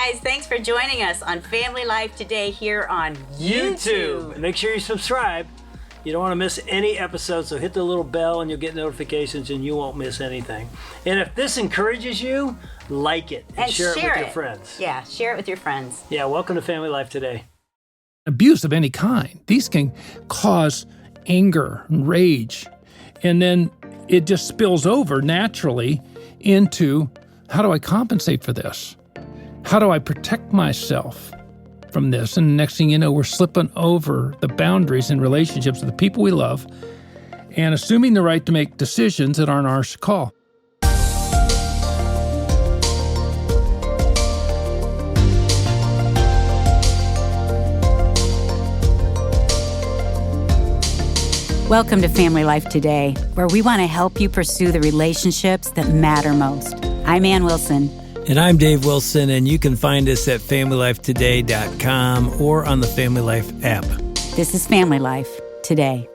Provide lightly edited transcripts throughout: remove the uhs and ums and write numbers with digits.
guys, thanks for joining us on Family Life today here on YouTube. Make sure you subscribe. You don't want to miss any episodes, so hit the little bell and you'll get notifications and you won't miss anything. And if this encourages you, like it and share it with your friends. Yeah, share it with your friends. Yeah, welcome to Family Life today. Abuse of any kind. These can cause anger and rage. And then it just spills over naturally into, how do I compensate for this? How do I protect myself from this? And the next thing you know, we're slipping over the boundaries in relationships with the people we love and assuming the right to make decisions that aren't ours to call. Welcome to Family Life Today, where we want to help you pursue the relationships that matter most. I'm Ann Wilson. And I'm Dave Wilson, and you can find us at FamilyLifeToday.com or on the Family Life app. This is Family Life Today.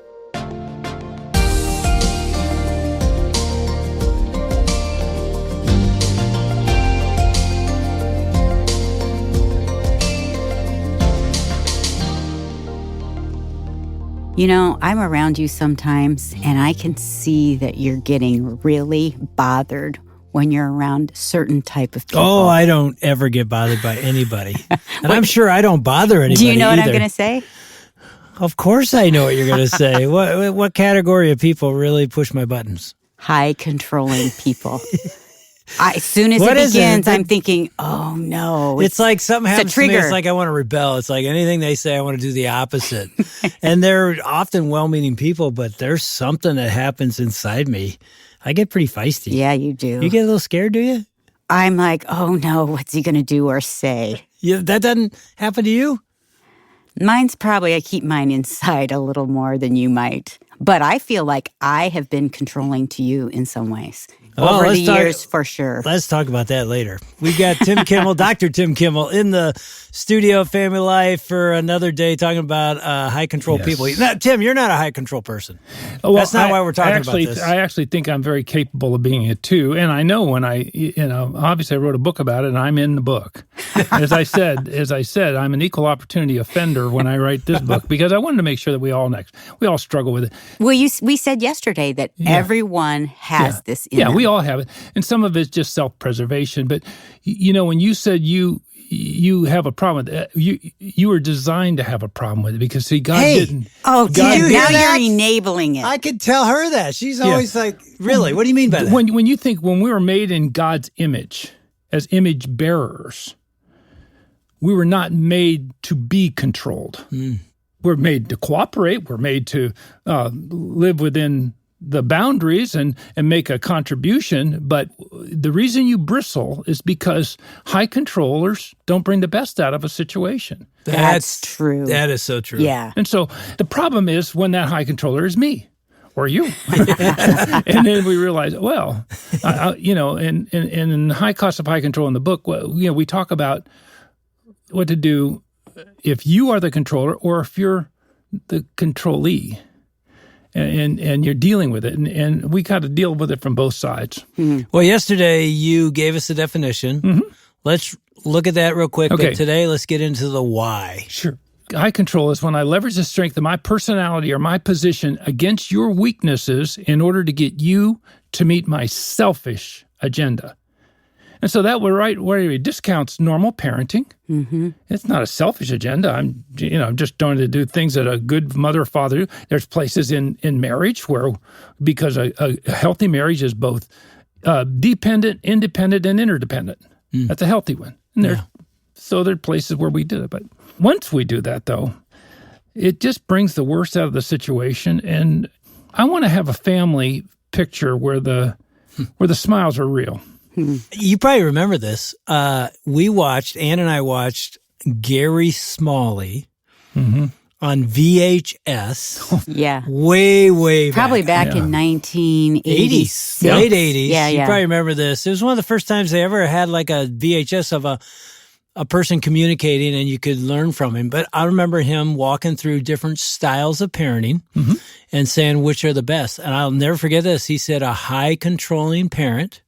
You know, I'm around you sometimes, and I can see that you're getting really bothered when you're around certain type of people. Oh, I don't ever get bothered by anybody. And I'm sure I don't bother anybody Do you know what either. I'm going to say? Of course I know what you're going to say. What category of people really push my buttons? High controlling people. As soon as it begins, I'm thinking, oh no. It's like something happens to me. It's like I want to rebel. It's like anything they say, I want to do the opposite. And they're often well-meaning people, but there's something that happens inside me. I get pretty feisty. Yeah, you do. You get a little scared, do you? I'm like, oh no, what's he going to do or say? Yeah, that doesn't happen to you? Mine's probably, I keep mine inside a little more than you might. But I feel like I have been controlling to you in some ways. Over the years, for sure. Let's talk about that later. We've got Tim Kimmel, Dr. Tim Kimmel, in the studio of Family Life for another day talking about high control people. Now, Tim, you're not a high control person. Well, that's not why we're talking about this. I actually think I'm very capable of being it too. And I know when obviously I wrote a book about it and I'm in the book. As I said, I'm an equal opportunity offender when I write this book because I wanted to make sure that we all struggle with it. Well, we said yesterday that everyone has this in them. We all have it. And some of it's just self-preservation. But, you know, when you said you have a problem with it, you were designed to have a problem with it because, see, God didn't. Oh, Tim, now you're enabling it. I could tell her that. She's always like, really? What do you mean by that? When you think, when we were made in God's image, as image bearers, we were not made to be controlled. We're made to cooperate. We're made to live within the boundaries and make a contribution. But the reason you bristle is because high controllers don't bring the best out of a situation. That's true. That is so true. Yeah. And so the problem is when that high controller is me or you. And then we realize, well, and in High Cost of High Control in the book, we talk about what to do if you are the controller or if you're the controlee. And you're dealing with it, and we got to deal with it from both sides. Mm-hmm. Well, yesterday you gave us a definition. Mm-hmm. Let's look at that real quick. Okay. But today, let's get into the why. Sure. High control is when I leverage the strength of my personality or my position against your weaknesses in order to get you to meet my selfish agenda. And so that where it discounts normal parenting. Mm-hmm. It's not a selfish agenda. I'm just trying to do things that a good mother or father do. There's places in marriage where, because a healthy marriage is both dependent, independent, and interdependent. That's a healthy one. And so there are places where we do it. But once we do that, though, it just brings the worst out of the situation. And I want to have a family picture where the smiles are real. You probably remember this. Ann and I watched Gary Smalley on VHS. Yeah. Way back. Probably back in 1980s. Late 80s. Yeah. You probably remember this. It was one of the first times they ever had like a VHS of a person communicating and you could learn from him. But I remember him walking through different styles of parenting and saying which are the best. And I'll never forget this. He said a high controlling parent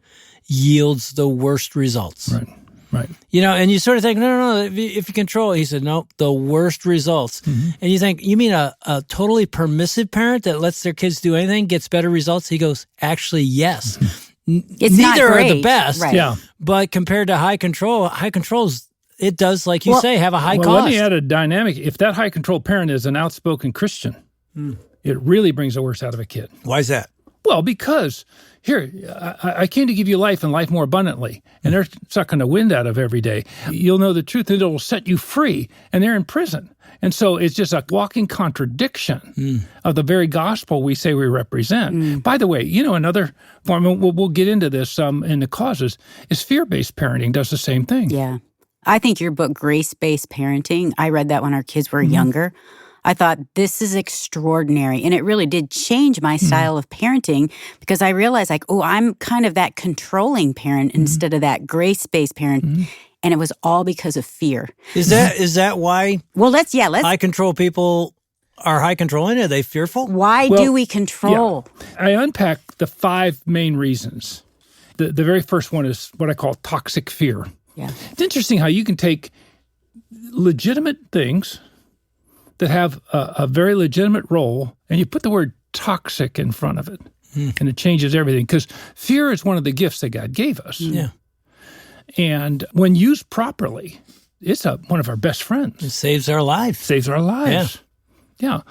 yields the worst results. Right. Right. And you sort of think, no, if you control it. He said, no, the worst results. Mm-hmm. And you think, you mean a totally permissive parent that lets their kids do anything, gets better results? He goes, actually, yes. It's Neither not great. are the best. Right. Yeah. But compared to high controls, it does, like you say, have a high cost. Let me add a dynamic. If that high control parent is an outspoken Christian, it really brings the worst out of a kid. Why is that? Well, because here, I came to give you life and life more abundantly, and they're sucking the wind out of every day. You'll know the truth, and it will set you free, and they're in prison. And so it's just a walking contradiction of the very gospel we say we represent. By the way, another form, we'll get into this in the causes, is fear-based parenting does the same thing. Yeah. I think your book, Grace-Based Parenting, I read that when our kids were younger. I thought, this is extraordinary. And it really did change my style of parenting because I realized, I'm kind of that controlling parent instead of that grace-based parent. And it was all because of fear. Is that why? Well, let's. High control people are high controlling. Are they fearful? Why do we control? Yeah. I unpack the 5 main reasons. The very first one is what I call toxic fear. Yeah. It's interesting how you can take legitimate things that have a very legitimate role, and you put the word toxic in front of it, and it changes everything. Because fear is one of the gifts that God gave us. Yeah. And when used properly, it's one of our best friends. It saves our life. Saves our lives. Yeah.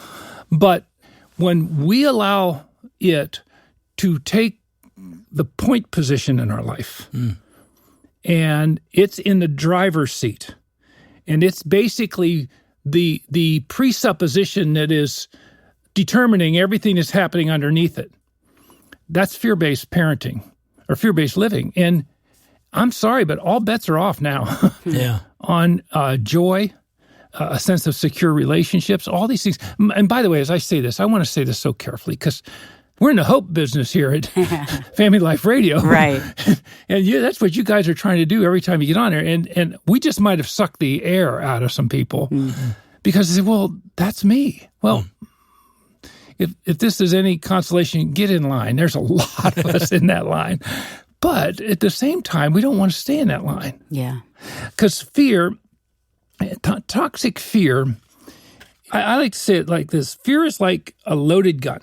But when we allow it to take the point position in our life, and it's in the driver's seat, and it's basically the presupposition that is determining everything that's happening underneath it. That's fear-based parenting or fear-based living. And I'm sorry, but all bets are off now on joy, a sense of secure relationships, all these things. And by the way, as I say this, I want to say this so carefully because we're in the hope business here at FamilyLife Radio. Right. And that's what you guys are trying to do every time you get on there. And we just might have sucked the air out of some people because they say, well, that's me. Well, if this is any consolation, get in line. There's a lot of us in that line. But at the same time, we don't want to stay in that line. Yeah. Because fear, toxic fear, I like to say it like this. Fear is like a loaded gun.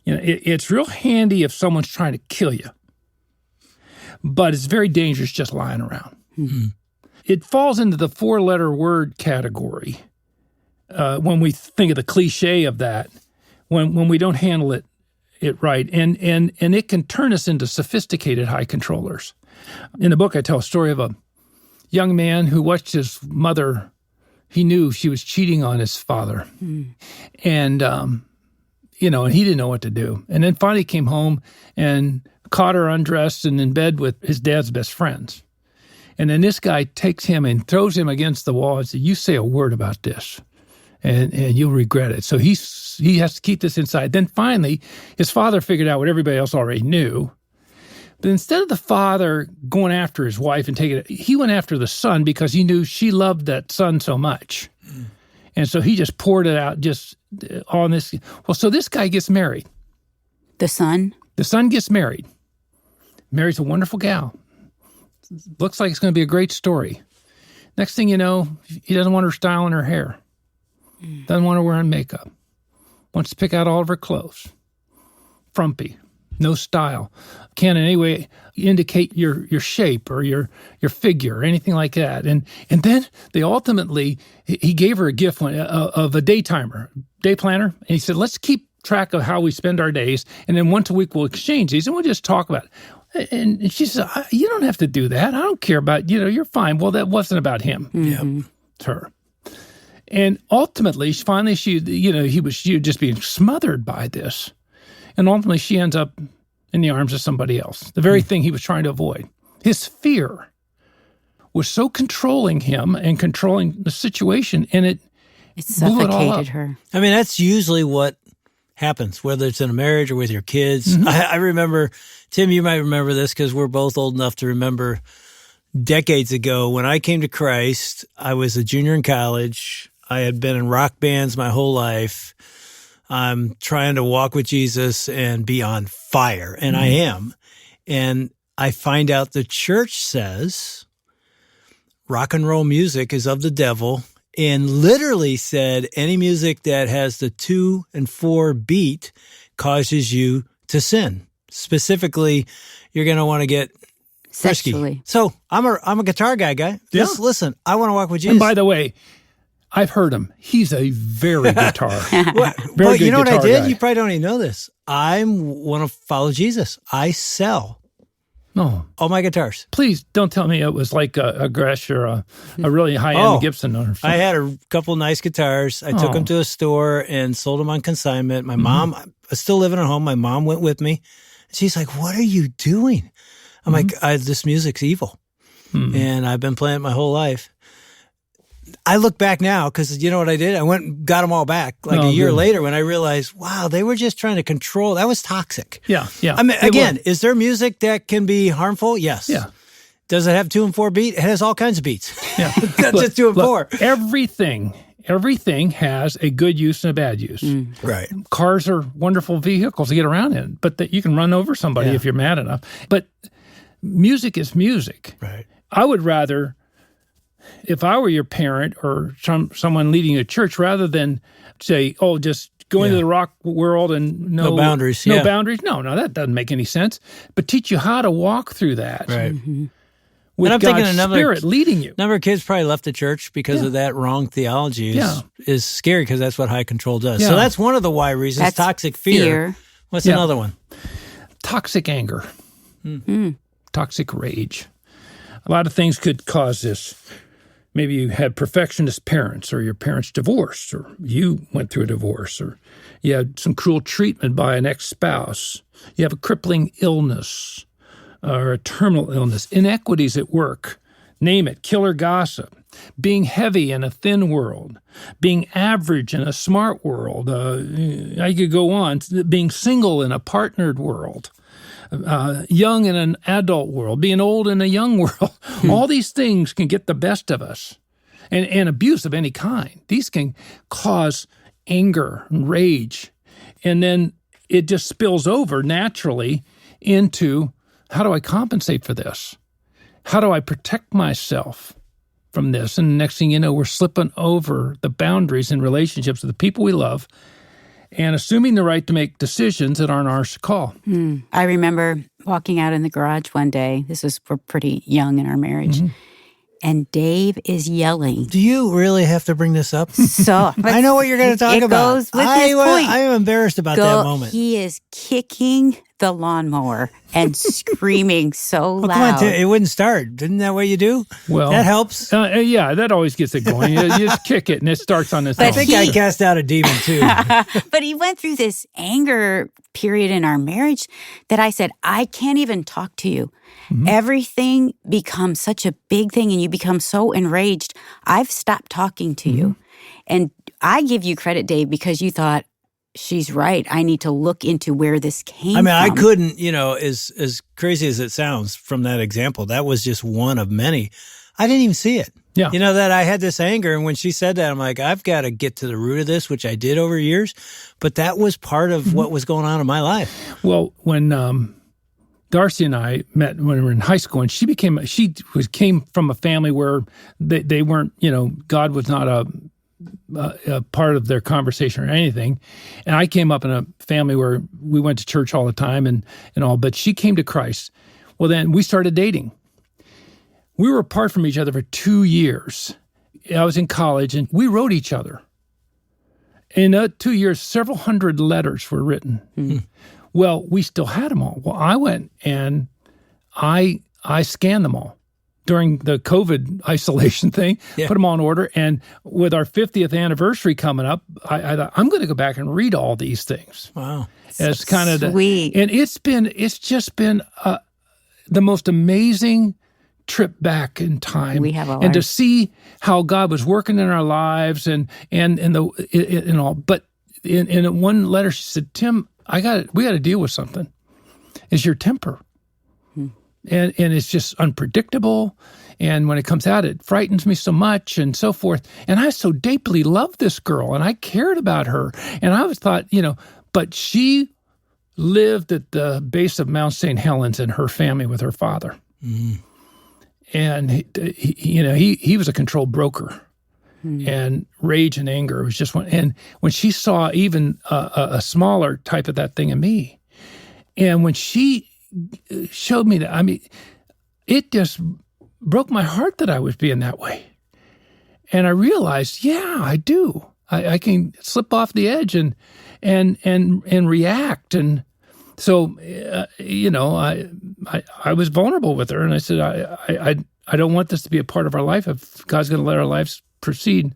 It's real handy if someone's trying to kill you, but it's very dangerous just lying around. It falls into the 4-letter word category when we think of the cliche of that, when we don't handle it right, and it can turn us into sophisticated high controllers. In the book, I tell a story of a young man who watched his mother. He knew she was cheating on his father, and and he didn't know what to do. And then finally came home and caught her undressed and in bed with his dad's best friends. And then this guy takes him and throws him against the wall and says, you say a word about this and you'll regret it. So he has to keep this inside. Then finally, his father figured out what everybody else already knew. But instead of the father going after his wife and taking it, he went after the son because he knew she loved that son so much. And so he just poured it out just on this. Well, so this guy gets married. The son? The son gets married. Marries a wonderful gal. Looks like it's going to be a great story. Next thing you know, he doesn't want her styling her hair. Doesn't want her wearing makeup. Wants to pick out all of her clothes. Frumpy. No style. Can't in any way indicate your shape or your figure or anything like that. And then they ultimately, he gave her a gift of a day planner. And he said, let's keep track of how we spend our days. And then once a week we'll exchange these and we'll just talk about it. And she said, you don't have to do that. I don't care about, you're fine. Well, that wasn't about him. Yeah. It's her. And ultimately, finally, she was just being smothered by this. And ultimately, she ends up in the arms of somebody else, the very thing he was trying to avoid. His fear was so controlling him and controlling the situation, and it suffocated her. I mean, that's usually what happens, whether it's in a marriage or with your kids. I remember, Tim, you might remember this because we're both old enough to remember decades ago when I came to Christ. I was a junior in college. I had been in rock bands my whole life. I'm trying to walk with Jesus and be on fire, and I am. And I find out the church says rock and roll music is of the devil, and literally said any music that has the 2 and 4 beat causes you to sin. Specifically, you're going to want to get frisky. Sexually. So I'm a guitar guy. Yeah. Just listen, I want to walk with Jesus. And by the way, I've heard him. He's a very guitar. Well, Very good you know what I guitar did? guy. You probably don't even know this. I want to follow Jesus. I sell No, all my guitars. please don't tell me it was like a Gretsch or a really high-end Gibson or something. I had a couple nice guitars. I took them to a store and sold them on consignment. My mom, I was still living at home. My mom went with me. She's like, "What are you doing?" I'm like, "This music's evil." And I've been playing it my whole life. I look back now because you know what I did? I went and got them all back like a year later when I realized, wow, they were just trying to control. That was toxic. Yeah. I mean, again, is there music that can be harmful? Yes. Yeah. Does it have 2 and 4 beat? It has all kinds of beats. Yeah. Not just 2 and 4. Everything has a good use and a bad use. Right. Cars are wonderful vehicles to get around in, but you can run over somebody if you're mad enough. But music is music. Right. I would rather, if I were your parent or someone leading a church, rather than say, "Oh, just go into the rock world and No boundaries, no yeah. boundaries." No, that doesn't make any sense. But teach you how to walk through that. Right. With And I'm God's thinking another- Spirit leading you. Number of kids probably left the church because of that wrong theology is scary because that's what high control does. Yeah. So that's one of the why reasons. That's toxic fear. What's another one? Toxic anger, toxic rage. A lot of things could cause this. Maybe you had perfectionist parents, or your parents divorced, or you went through a divorce, or you had some cruel treatment by an ex-spouse. You have a crippling illness or a terminal illness, inequities at work, name it, killer gossip, being heavy in a thin world, being average in a smart world. I could go on, being single in a partnered world. Young in an adult world, being old in a young world. All these things can get the best of us. And abuse of any kind. These can cause anger and rage. And then it just spills over naturally into, how do I compensate for this? How do I protect myself from this? And the next thing you know, we're slipping over the boundaries in relationships with the people we love and assuming the right to make decisions that aren't ours to call. I remember walking out in the garage one day. We're pretty young in our marriage. And Dave is yelling. Do you really have to bring this up? So I know what you're going to talk it about. goes with his point. I am embarrassed about that moment. He is kicking the lawnmower and screaming so Well, loud. come on, it wouldn't start. Isn't that what you do? Well, that helps. Yeah, that always gets it going. You just kick it and it starts on its own. I think I cast out a demon too. But he went through this anger period in our marriage that I said, I can't even talk to you. Everything becomes such a big thing and you become so enraged. I've stopped talking to you. And I give you credit, Dave, because you thought, she's right. I need to look into where this came from. I couldn't, as crazy as it sounds from that example, that was just one of many. I didn't even see it. Yeah. That I had this anger. And when she said that, I'm like, I've got to get to the root of this, which I did over years. But that was part of what was going on in my life. Well, when Darcy and I met when we were in high school, and she came from a family where they weren't, God was not a part of their conversation or anything. And I came up in a family where we went to church all the time and all, but she came to Christ. Well, then we started dating. We were apart from each other for 2 years. I was in college and we wrote each other. In 2 years, several hundred letters were written. Well, we still had them all. Well, I went and I scanned them all. During the COVID isolation thing, put them all in order. And with our 50th anniversary coming up, I thought, I'm going to go back and read all these things. Wow. It's kind of sweet. And it's just been the most amazing trip back in time. We have all and to see how God was working in our lives and all. But in one letter, she said, Tim, we got to deal with something. It's your temper. And it's just unpredictable. And when it comes out, it frightens me so much and so forth. And I so deeply loved this girl and I cared about her. And I always thought, but she lived at the base of Mount St. Helens and her family with her father. And he was a control broker, and rage and anger was just one. And when she saw even a smaller type of that thing in me, and when she showed me that, I mean, it just broke my heart that I was being that way. And I realized, yeah, I do. I can slip off the edge and react. And so, I was vulnerable with her, and I said, I don't want this to be a part of our life if God's going to let our lives proceed.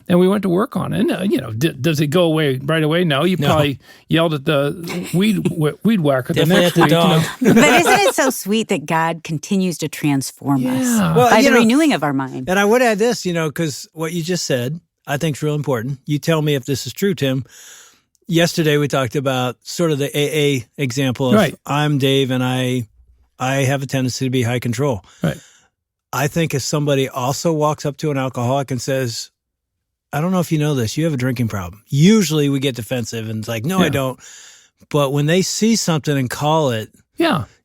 And we went to work on it. And, does it go away right away? No. You probably yelled at the weed whacker the next week. But isn't it so sweet that God continues to transform us by the renewing of our mind? And I would add this, because what you just said, I think is real important. You tell me if this is true, Tim. Yesterday we talked about sort of the AA example of I'm Dave and I have a tendency to be high control. Right. I think if somebody also walks up to an alcoholic and says, I don't know if you know this, you have a drinking problem. Usually we get defensive and it's like, no, I don't. But when they see something and call it,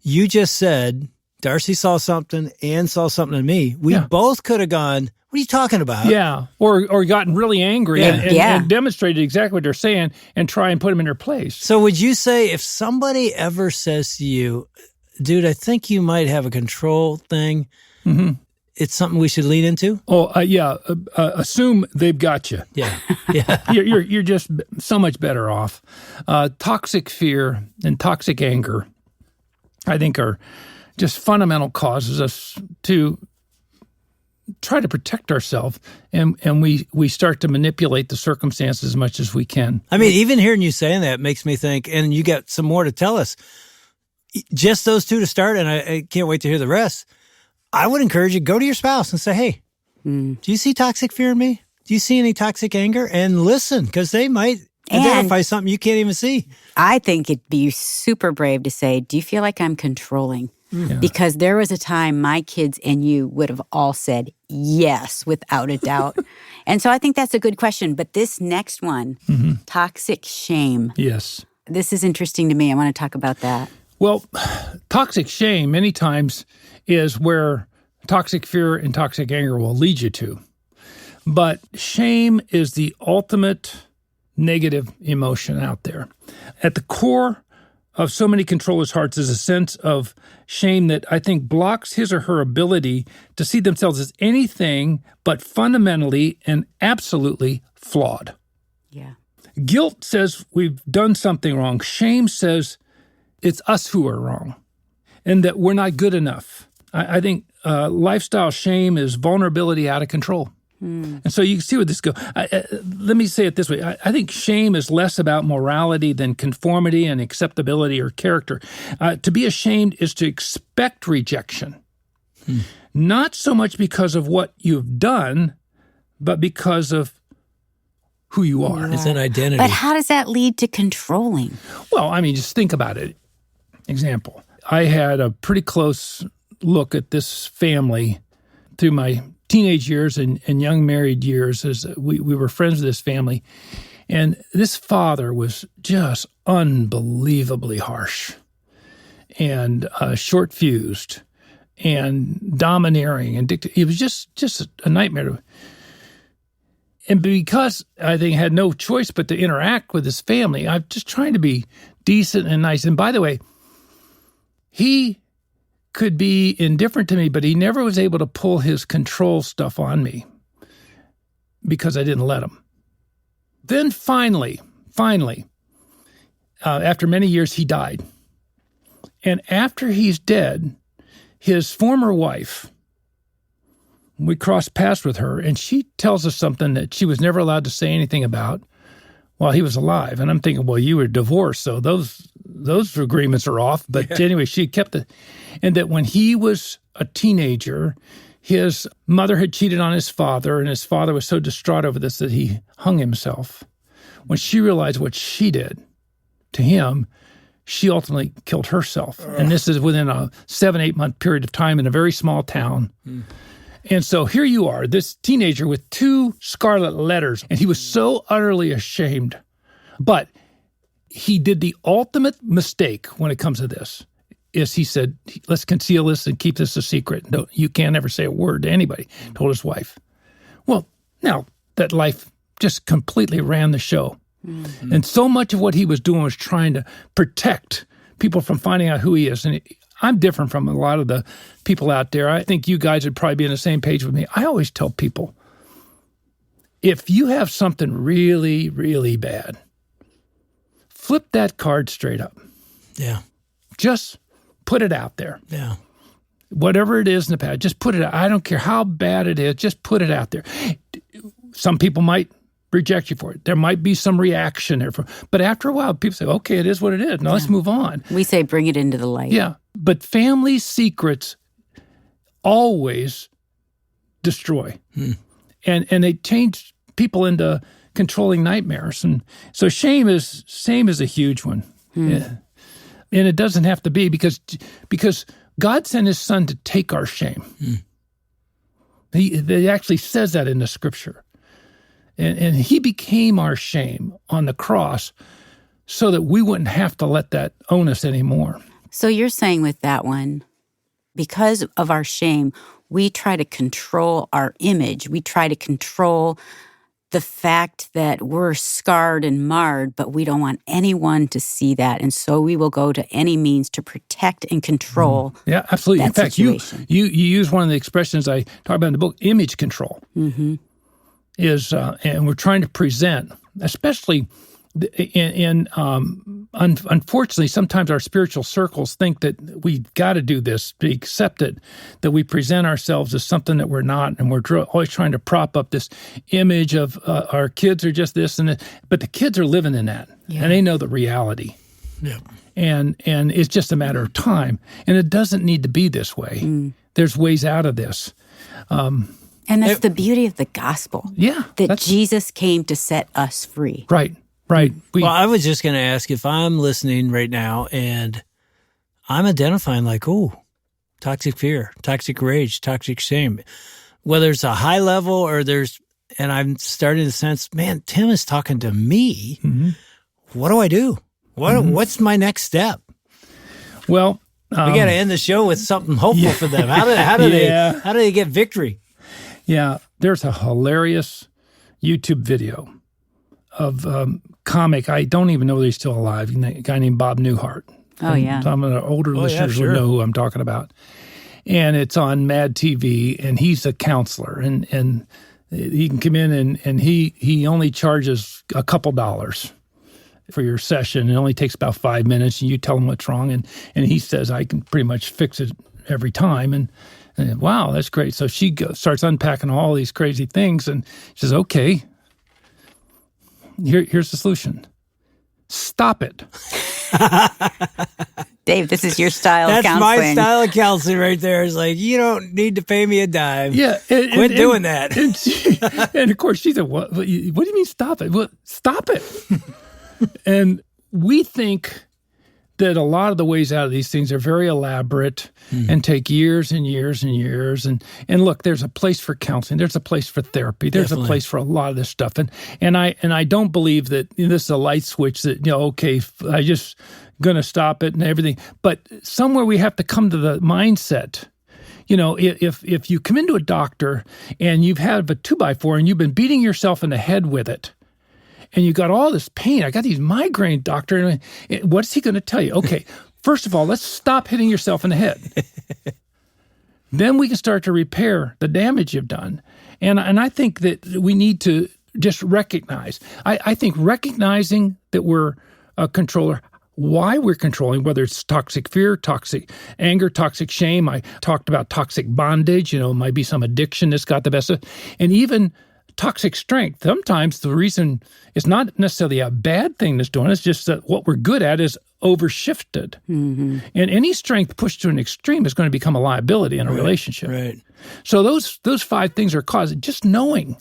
you just said, Darcy saw something, Ann saw something in me. We both could have gone, what are you talking about? Yeah, or gotten really angry and demonstrated exactly what they're saying and try and put them in their place. So would you say if somebody ever says to you, dude, I think you might have a control thing, it's something we should lean into? Assume they've got you. Yeah. You're just so much better off. Toxic fear and toxic anger, I think, are just fundamental causes us to try to protect ourselves, and we start to manipulate the circumstances as much as we can. I mean, even hearing you saying that makes me think, and you got some more to tell us. Just those two to start, and I can't wait to hear the rest. I would encourage you, go to your spouse and say, hey, do you see toxic fear in me? Do you see any toxic anger? And listen, because they might identify something you can't even see. I think it'd be super brave to say, do you feel like I'm controlling? Yeah. Because there was a time my kids and you would have all said yes, without a doubt. And so I think that's a good question. But this next one, toxic shame. Yes. This is interesting to me. I want to talk about that. Well, toxic shame many times is where toxic fear and toxic anger will lead you to. But shame is the ultimate negative emotion out there. At the core of so many controllers' hearts is a sense of shame that I think blocks his or her ability to see themselves as anything but fundamentally and absolutely flawed. Yeah. Guilt says we've done something wrong. Shame says it's us who are wrong and that we're not good enough. I think lifestyle shame is vulnerability out of control. And so you can see where this goes. Let me say it this way. I think shame is less about morality than conformity and acceptability or character. To be ashamed is to expect rejection, not so much because of what you've done, but because of who you are. It's an identity. But how does that lead to controlling? Well, I mean, just think about it. Example, I had a pretty close look at this family through my teenage years and young married years as we were friends with this family. And this father was just unbelievably harsh and short-fused and domineering and it was just a nightmare. And because I think I had no choice but to interact with his family, I'm just trying to be decent and nice. And by the way, he could be indifferent to me, but he never was able to pull his control stuff on me because I didn't let him. Then finally, after many years, he died. And after he's dead, his former wife, we crossed paths with her, and she tells us something that she was never allowed to say anything about while he was alive. And I'm thinking, well, you were divorced, so those agreements are off. But anyway, she kept it. And that when he was a teenager, his mother had cheated on his father, and his father was so distraught over this that he hung himself. When she realized what she did to him, she ultimately killed herself. And this is within a 7-8 month period of time in a very small town. And so here you are, this teenager with 2 scarlet letters, and he was so utterly ashamed. But he did the ultimate mistake when it comes to this. is he said, let's conceal this and keep this a secret. No, you can't ever say a word to anybody, told his wife. Well, now that life just completely ran the show. Mm-hmm. And so much of what he was doing was trying to protect people from finding out who he is. And I'm different from a lot of the people out there. I think you guys would probably be on the same page with me. I always tell people, if you have something really, really bad, flip that card straight up. Yeah. Just put it out there. Yeah. Whatever it is in the past, just put it out. I don't care how bad it is, just put it out there. Some people might reject you for it. There might be some reaction there. But after a while, people say, okay, it is what it is. Now let's move on. We say bring it into the light. Yeah. But family secrets always destroy. And they change people into controlling nightmares. And so shame is a huge one. Yeah. And it doesn't have to be because God sent his son to take our shame. He actually says that in the scripture. And he became our shame on the cross so that we wouldn't have to let that own us anymore. So you're saying with that one, because of our shame, we try to control our image. We try to control the fact that we're scarred and marred, but we don't want anyone to see that. And so we will go to any means to protect and control Yeah, absolutely. In fact, you use one of the expressions I talk about in the book, image control, is, and we're trying to present, especially unfortunately, sometimes our spiritual circles think that we got to do this to accept it, that we present ourselves as something that we're not, and we're always trying to prop up this image of our kids are just this and that. But the kids are living in that, and they know the reality. Yeah. And it's just a matter of time. And it doesn't need to be this way. There's ways out of this. And that's the beauty of the gospel. Yeah. That Jesus came to set us free. Right. Well, I was just going to ask if I'm listening right now and I'm identifying like, oh, toxic fear, toxic rage, toxic shame, whether it's a high level or and I'm starting to sense, man, Tim is talking to me. What do I do? What's my next step? Well, we got to end the show with something hopeful for them. How do they get victory? Yeah, there's a hilarious YouTube video of comic. I don't even know that he's still alive. A guy named Bob Newhart. Oh, yeah. Some of the older listeners will know who I'm talking about. And it's on Mad TV, and he's a counselor. And he can come in, and he only charges a couple dollars for your session. It only takes about 5 minutes, and you tell him what's wrong. And he says, I can pretty much fix it every time. And wow, that's great. So she starts unpacking all these crazy things, and she says, okay, here's the solution. Stop it. Dave, this is your style of counseling. That's my style of counseling right there. It's like, you don't need to pay me a dime. Yeah. Quit doing that. And of course, she said, what do you mean stop it? Well, stop it. And we think that a lot of the ways out of these things are very elaborate and take years and years and years. And look, there's a place for counseling. There's a place for therapy. There's a place for a lot of this stuff. And I don't believe that this is a light switch that, okay, I just going to stop it and everything. But somewhere we have to come to the mindset. If you come into a doctor and you've had a 2x4 and you've been beating yourself in the head with it, and you got all this pain. I got these migraine, doctor. And what's he going to tell you? Okay, first of all, let's stop hitting yourself in the head. Then we can start to repair the damage you've done. And I think that we need to just recognize. I think recognizing that we're a controller, why we're controlling, whether it's toxic fear, toxic anger, toxic shame. I talked about toxic bondage. It might be some addiction that's got the best of, and even toxic strength. Sometimes the reason it's not necessarily a bad thing that's doing it, it's just that what we're good at is overshifted. And any strength pushed to an extreme is going to become a liability in a relationship. Right. So those 5 things are causing, just knowing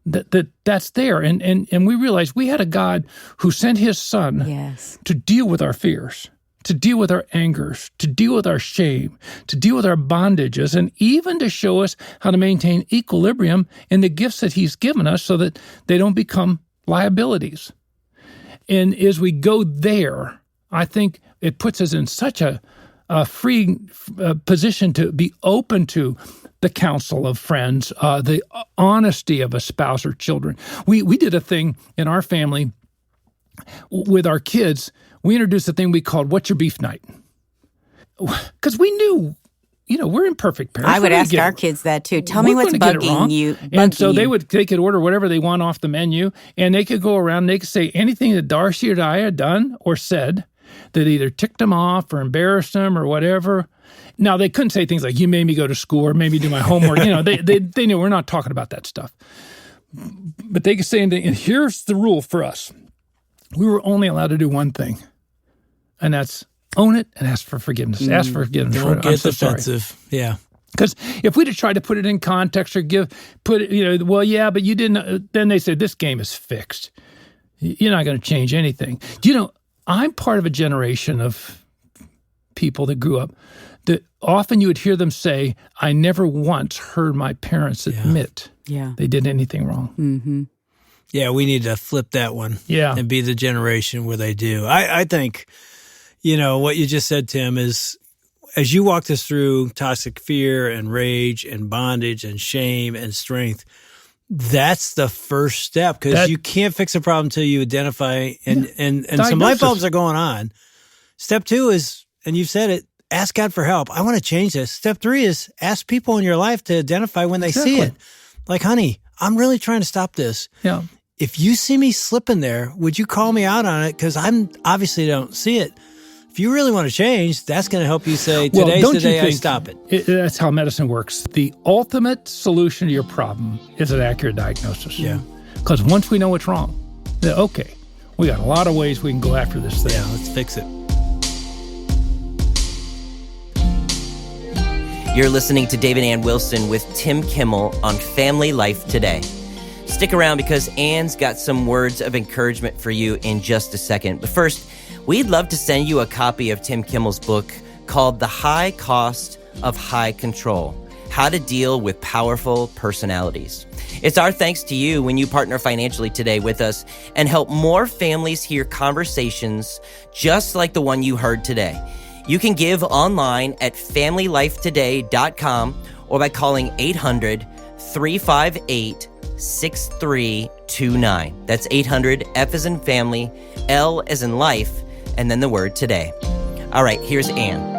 that's there. And we realize we had a God who sent his son to deal with our fears, to deal with our angers, to deal with our shame, to deal with our bondages, and even to show us how to maintain equilibrium in the gifts that he's given us so that they don't become liabilities. And as we go there, I think it puts us in such a free position to be open to the counsel of friends, the honesty of a spouse or children. We did a thing in our family with our kids. We introduced a thing we called "What's Your Beef Night?" Because we knew, we're imperfect parents. I would ask our kids that too. Tell me what's bugging you. And so they could order whatever they want off the menu, and they could go around and they could say anything that Darcy or I had done or said that either ticked them off or embarrassed them or whatever. Now, they couldn't say things like, you made me go to school or made me do my homework. They knew we're not talking about that stuff. But they could say, and here's the rule for us. We were only allowed to do one thing, and that's own it and ask for forgiveness. Ask for forgiveness. Don't get defensive. Sorry. Yeah. Because if we'd have tried to put it in context or well, yeah, but you didn't, then they say, this game is fixed. You're not going to change anything. I'm part of a generation of people that grew up that often you would hear them say, I never once heard my parents admit they did anything wrong. Mm-hmm. Yeah, we need to flip that one and be the generation where they do. I think, what you just said, Tim, is as you walked us through toxic fear and rage and bondage and shame and strength, that's the first step because you can't fix a problem until you identify and some light bulbs are going on. Step 2 is, and you've said it, ask God for help. I want to change this. Step 3 is ask people in your life to identify when they see it. Like, honey, I'm really trying to stop this. Yeah. If you see me slipping there, would you call me out on it? Because I'm obviously don't see it. If you really want to change, that's going to help you say, today's the day I stop it. That's how medicine works. The ultimate solution to your problem is an accurate diagnosis. Yeah. Because once we know what's wrong, then, okay, we got a lot of ways we can go after this thing. Yeah, let's fix it. You're listening to David Ann Wilson with Tim Kimmel on Family Life Today. Stick around because Ann's got some words of encouragement for you in just a second. But first, we'd love to send you a copy of Tim Kimmel's book called The High Cost of High Control: How to Deal with Powerful Personalities. It's our thanks to you when you partner financially today with us and help more families hear conversations just like the one you heard today. You can give online at FamilyLifeToday.com or by calling 800-358-6329. That's 800, F as in family, L as in life, and then the word today. All right, here's Ann.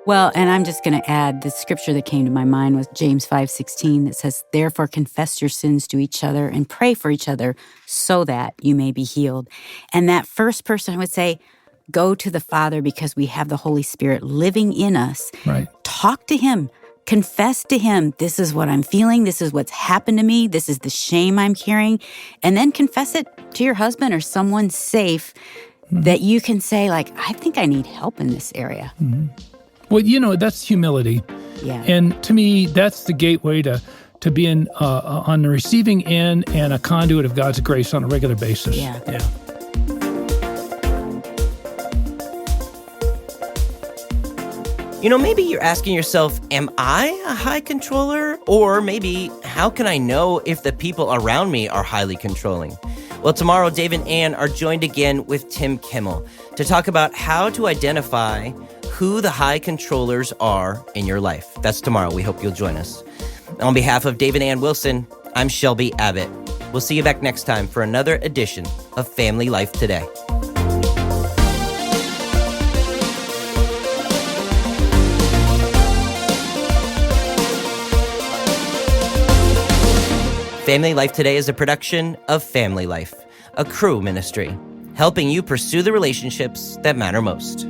Well, and I'm just going to add the scripture that came to my mind was James 5:16 that says, therefore confess your sins to each other and pray for each other so that you may be healed. And that first person I would say, go to the Father because we have the Holy Spirit living in us. Right. Talk to Him. Confess to Him, this is what I'm feeling, this is what's happened to me, this is the shame I'm carrying. And then confess it to your husband or someone safe that you can say, like, I think I need help in this area. Mm-hmm. Well, that's humility. Yeah. And to me, that's the gateway to be on the receiving end and a conduit of God's grace on a regular basis. Yeah. Maybe you're asking yourself, am I a high controller? Or maybe, how can I know if the people around me are highly controlling? Well, tomorrow, Dave and Ann are joined again with Tim Kimmel to talk about how to identify who the high controllers are in your life. That's tomorrow. We hope you'll join us. On behalf of Dave and Ann Wilson, I'm Shelby Abbott. We'll see you back next time for another edition of Family Life Today. Family Life Today is a production of Family Life, a crew ministry, helping you pursue the relationships that matter most.